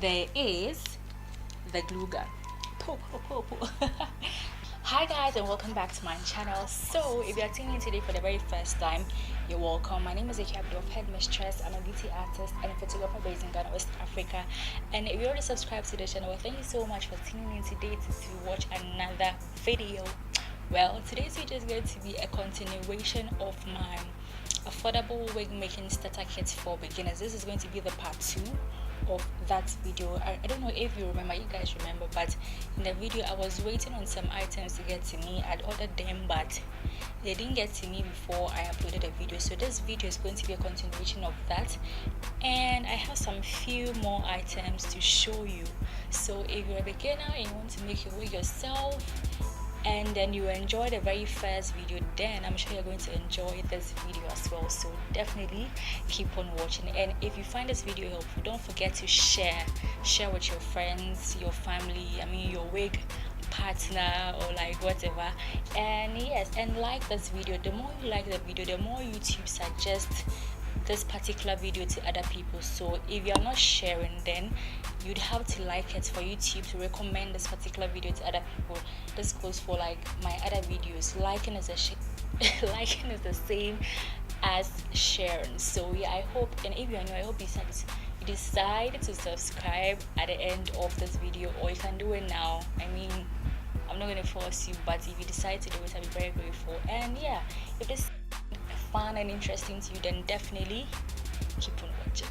there is the glue gun. Po, po, po, po. Hi guys, and welcome back to my channel. So if you are tuning in today for the very first time, you're welcome. My name is EyeBrow of Headmistress. I'm a beauty artist and a photographer based in Ghana, West Africa. And if you already subscribed to the channel, well, thank you so much for tuning in today to watch another video. Well, today's video is going to be a continuation of my affordable wig making starter kits for beginners. This is going to be the part 2 of that video. I don't know if you remember, you guys remember, but in the video I was waiting on some items to get to me. I'd ordered them, but they didn't get to me before I uploaded the video. So this video is going to be a continuation of that, and I have some few more items to show you. So if you're a beginner and you want to make your wig yourself, and then you enjoy the very first video, then I'm sure you're going to enjoy this video as well. So definitely keep on watching. And if you find this video helpful, don't forget to share with your friends, your family, your wig partner, or like whatever. And yes, and like this video. The more you like the video, the more YouTube suggests this particular video to other people. So if you're not sharing, then you'd have to like it for YouTube to recommend this particular video to other people. This goes for like my other videos. Liking is the same as sharing. So yeah, I hope, and if you're new, I hope you decide to subscribe at the end of this video, or you can do it now. I'm not going to force you, but if you decide to do it, I'll be very grateful. And yeah, if this is fun and interesting to you, then definitely keep on watching.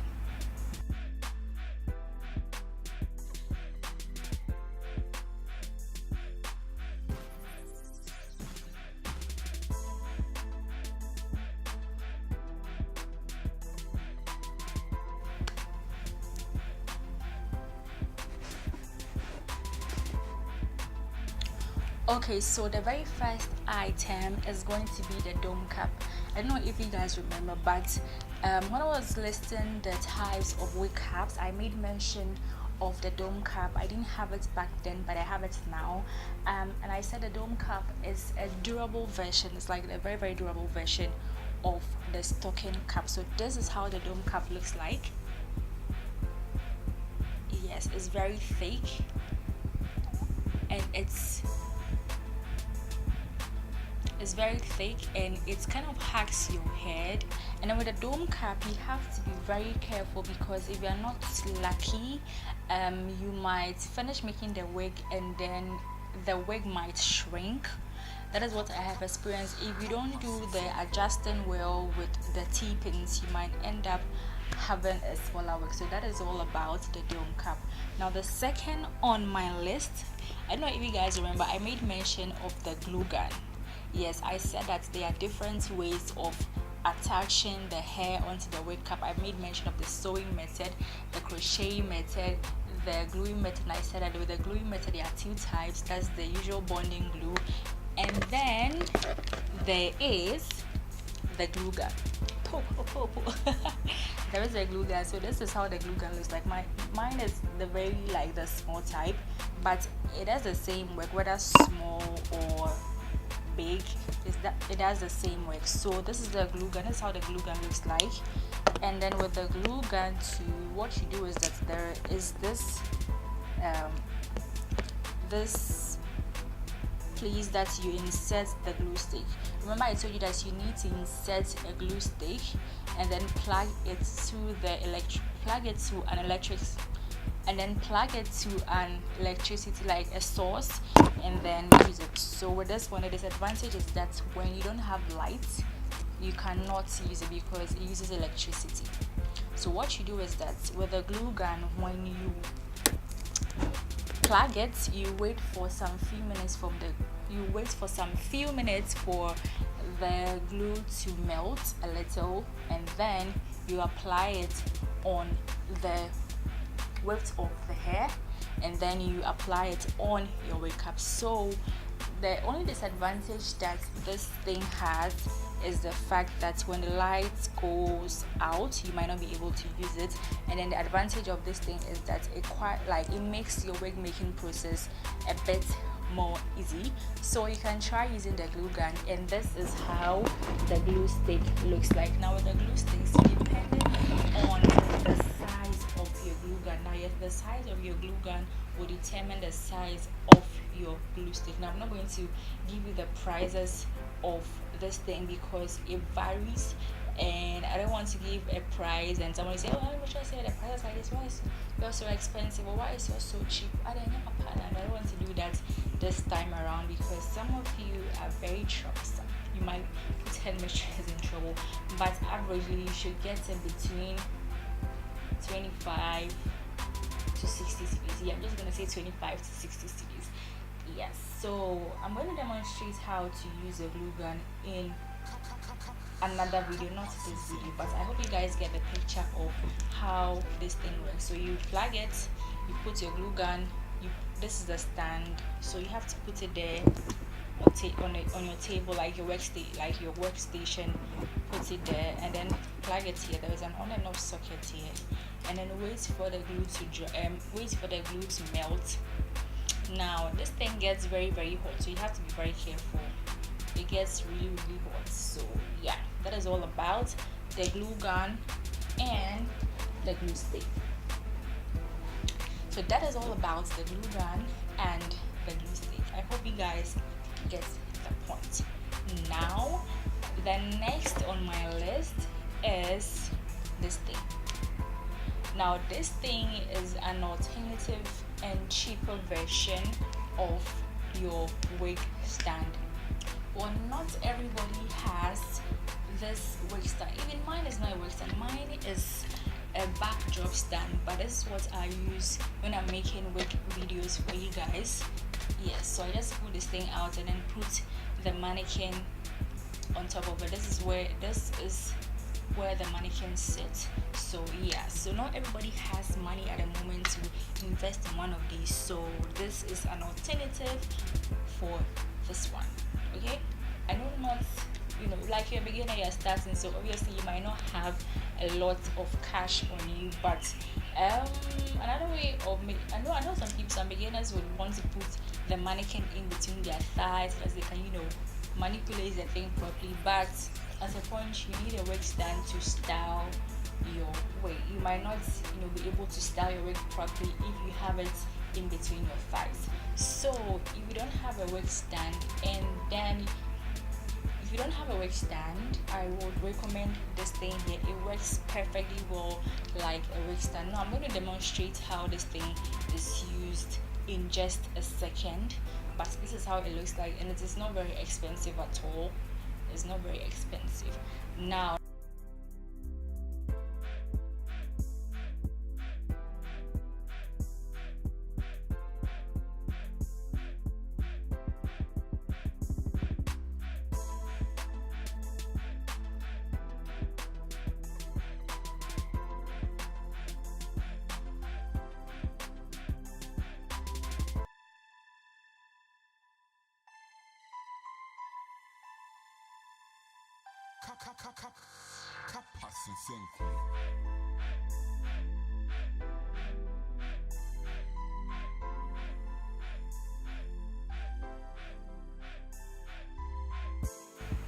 Okay, so the very first item is going to be the dome cap. I don't know if you guys remember, but when I was listing the types of wig caps, I made mention of the dome cap. I didn't have it back then, but I have it now. And I said the dome cap is a durable version. It's like a very, very durable version of the stocking cap. So this is how the dome cap looks like. Yes, it's very thick, and it's very thick, and it kind of hacks your head. And then with a dome cap, you have to be very careful, because if you're not lucky, you might finish making the wig and then the wig might shrink. That is what I have experienced. If you don't do the adjusting well with the T-pins, you might end up having a smaller wig. So that is all about the dome cap. Now the second on my list, I don't know if you guys remember, I made mention of the glue gun. Yes, I said that there are different ways of attaching the hair onto the wig cap. I made mention of the sewing method, the crochet method, the gluing method. And I said that with the gluing method there are 2 types. That's the usual bonding glue, and then there is the glue gun. There is a glue gun. So this is how the glue gun looks like. Mine is the very the small type, but it has the same work, whether small or big, is that it has the same work. So this is the glue gun. This is how the glue gun looks like. And then with the glue gun too, what you do is that there is this this place that you insert the glue stick. Remember I told you that you need to insert a glue stick and then plug it to an electricity, like a source, and then use it. So with this one, the disadvantage is that when you don't have lights, you cannot use it because it uses electricity. So what you do is that with the glue gun, when you plug it, you wait for some few minutes for the glue to melt a little, and then you apply it on the width of the hair, and then you apply it on your wig cap. So the only disadvantage that this thing has is the fact that when the light goes out, you might not be able to use it. And then the advantage of this thing is that it makes your wig making process a bit more easy. So you can try using the glue gun, and this is how the glue stick looks like. Now with the glue sticks, depending on the size of your glue gun, gun. Now yes, the size of your glue gun will determine the size of your glue stick. Now I'm not going to give you the prices of this thing because it varies, and I don't want to give a price and somebody say, oh, let me just say the price like this, why is yours so expensive, or why is yours so cheap? I don't want to do that this time around because some of you are very troublesome. You might put Headmistress in trouble, but averagely you should get in between 25 to 60 CDs. Yeah, I'm just gonna say 25 to 60 CDs. Yes, so I'm going to demonstrate how to use a glue gun in another video, not this video, but I hope you guys get the picture of how this thing works. So you plug it, you put your glue gun, this is the stand, so you have to put it there on your table, like your workstation, put it there and then plug it here. There is an on and off socket here, and then wait for the glue to melt. Now this thing gets very hot, so you have to be very careful. It gets really hot. So yeah, that is all about the glue gun and the glue stick. So that is all about the glue gun and the glue stick. I hope you guys get the point. Now the next on my list is this thing. Now this thing is an alternative and cheaper version of your wig stand. Well, not everybody has this wig stand. Even mine is not a wig stand. Mine is a backdrop stand, but this is what I use when I'm making wig videos for you guys. Yes, so I just pull this thing out and then put the mannequin on top of it. This is where the mannequin sits. So yeah, so not everybody has money at the moment to invest in one of these, so this is an alternative for this one. Okay, I know not, like you're a beginner, you're starting, so obviously you might not have a lot of cash on you, but another way of I know some beginners would want to put the mannequin in between their thighs as they can manipulate the thing properly, but at a point you need a wig stand to style your wig. You might not be able to style your wig properly if you have it in between your thighs. So if you don't have a wig stand, I would recommend this thing here. It works perfectly well like a wig stand. Now I'm going to demonstrate how this thing is used in just a second, but this is how it looks like, and it is not very expensive at all. It's not very expensive. Now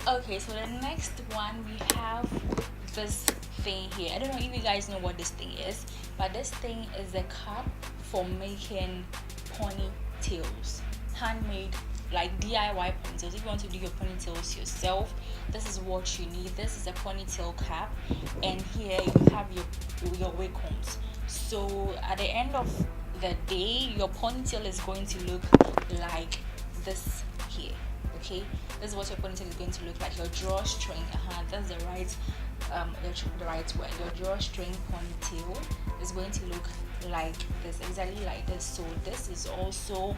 okay, so the next one we have this thing here. I don't know if you guys know what this thing is, but this thing is a cup for making ponytails, handmade, like DIY ponytails. If you want to do your ponytails yourself, this is what you need. This is a ponytail cap, and here you have your wig combs. So at the end of the day, your ponytail is going to look like this here. Okay, this is what your ponytail is going to look like. Your drawstring, that's the right word. Your drawstring ponytail is going to look like this, exactly like this. So this is also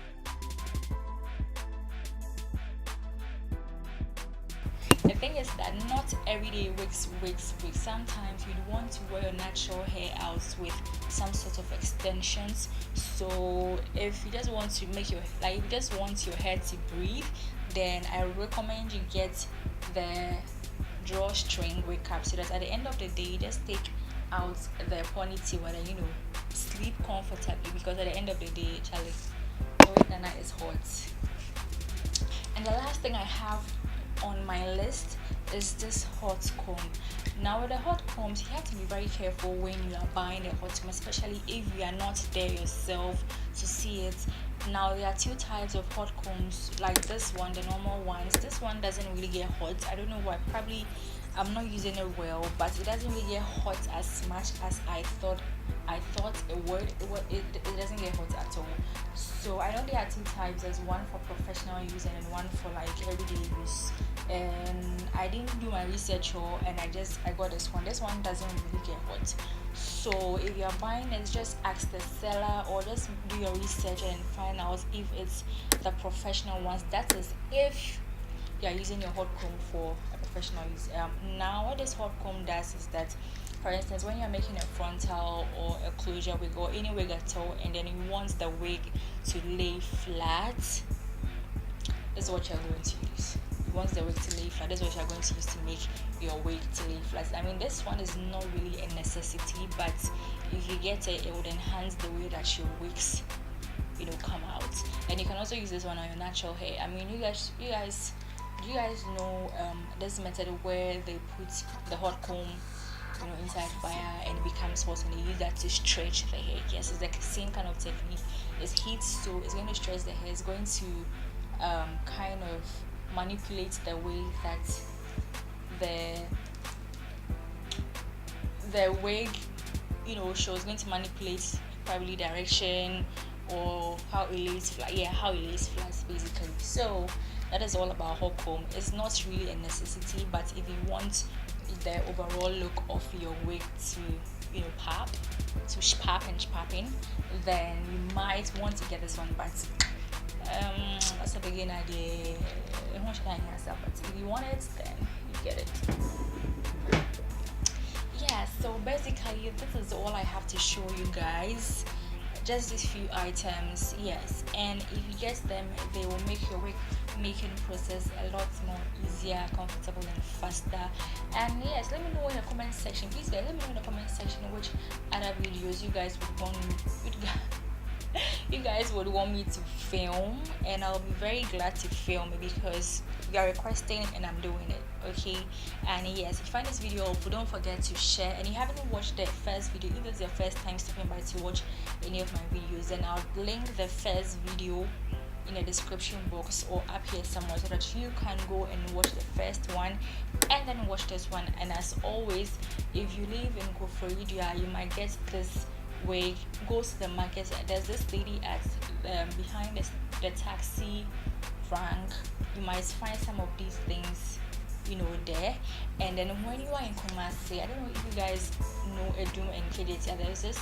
the thing is that not everyday wigs. Sometimes you'd want to wear your natural hair out with some sort of extensions. So if you just want to make your hair to breathe, then I recommend you get the drawstring wig cap, so that at the end of the day, just take out the ponytail and then sleep comfortably, because at the end of the day, Charlie, Nana is hot. And the last thing I have on my list is this hot comb. Now with the hot combs, you have to be very careful when you are buying the hot comb, especially if you are not there yourself to see it. Now there are two types of hot combs, like this one, the normal ones. This one doesn't really get hot. I don't know why. Probably I'm not using it well, but it doesn't really get hot as much as I thought it would. It doesn't get hot at all. So I know there are two types. There's one for professional use and one for like everyday use. And I didn't do my research and I got this one. This one doesn't really get hot. So if you're buying it, just ask the seller or just do your research and find out if it's the professional ones. That is if you're using your hot comb for a professional use. Now what this hot comb does is that, for instance, when you're making a frontal or a closure wig or any wig at all, and then you want the wig to lay flat, this is what you're going to use. You want the wig to lay flat, this is what you're going to use to make your wig to lay flat. I mean, this one is not really a necessity, but if you get it, it would enhance the way that your wigs, come out. And you can also use this one on your natural hair. I mean, do you guys know this method where they put the hot comb inside fire and it becomes hot and they use that to stretch the hair? Yes, it's like the same kind of technique. It's heat, so it's going to stretch the hair. It's going to kind of manipulate the way that the wig shows. It's going to manipulate probably direction or how it lays flat. How it lays flat basically. So that is all about hot comb. It's not really a necessity, but if you want the overall look of your wig to pop and popping, then you might want to get this one. But that's a beginner idea. But if you want it, then you get it. So basically this is all I have to show you guys. Just these few items, yes, and if you get them, they will make your wig making process a lot more easier, comfortable and faster. And yes, let me know in the comment section, please guys, let me know in the comment section which other videos you guys would want me to film, and I'll be very glad to film it because you are requesting and I'm doing it. Okay, and yes, if you find this video helpful, don't forget to share. And if you haven't watched the first video, if this is your first time stopping by to watch any of my videos, then I'll link the first video in the description box or up here somewhere so that you can go and watch the first one and then watch this one. And as always, if you live in Koforidua, you might get this wig. Go to the market. There's this lady at behind the taxi rank. You might find some of these things there. And then when you are in Kumasi, I don't know if you guys know Edum and KDT, there's this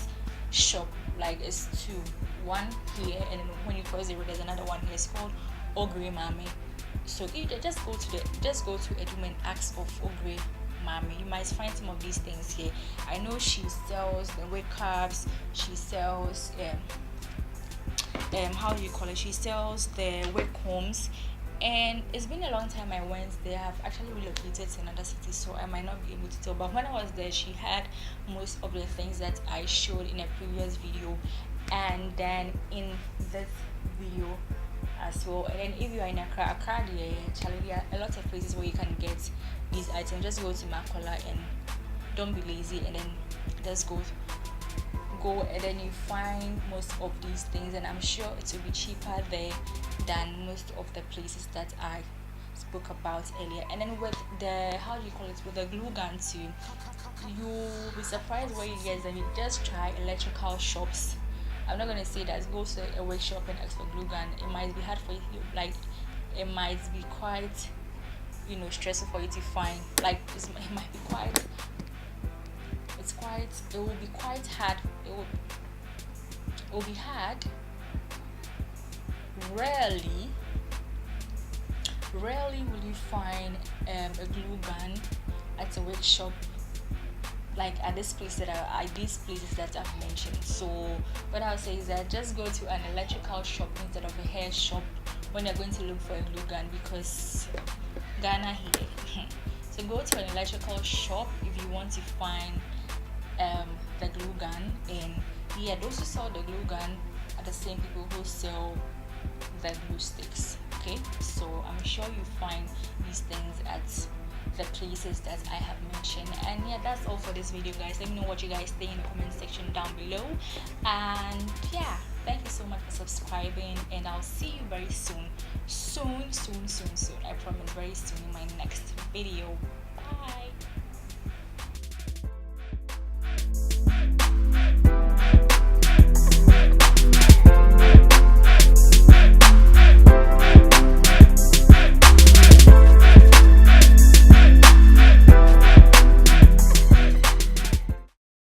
shop, like it's two, one here, and then when you cross the road there's another one here. It's called Ogre Mami. So you just go to Edum and ask of Ogre Mami. You might find some of these things here. I know she sells the wig caps, she sells how do you call it, she sells the wig combs. And it's been a long time I went there. I've actually relocated to another city, so I might not be able to tell, but when I was there she had most of the things that I showed in a previous video and then in this video as well. And then if you are in Accra, there are a lot of places where you can get these items. Just go to Makola and don't be lazy, and then just go and then you find most of these things, and I'm sure it will be cheaper there than most of the places that I spoke about earlier. And then with the with the glue gun too, you'll be surprised where you get them. You just try electrical shops. I'm not gonna say that go to a wig shop and ask for glue gun. It might be hard for you, like it might be quite stressful for you to find. Like it might be quite it will be quite hard. It will be hard. Rarely will you find a glue gun at a wig shop, like at these places that I've mentioned. So what I'll say is that just go to an electrical shop instead of a hair shop when you're going to look for a glue gun, because Ghana here. So go to an electrical shop if you want to find the glue gun. And those who sell the glue gun are the same people who sell the glue sticks. Okay, so I'm sure you find these things at the places that I have mentioned. And yeah, that's all for this video, guys. Let me know what you guys think in the comment section down below. And yeah, thank you so much for subscribing, and I'll see you very soon. Soon. I promise, very soon in my next video. Bye.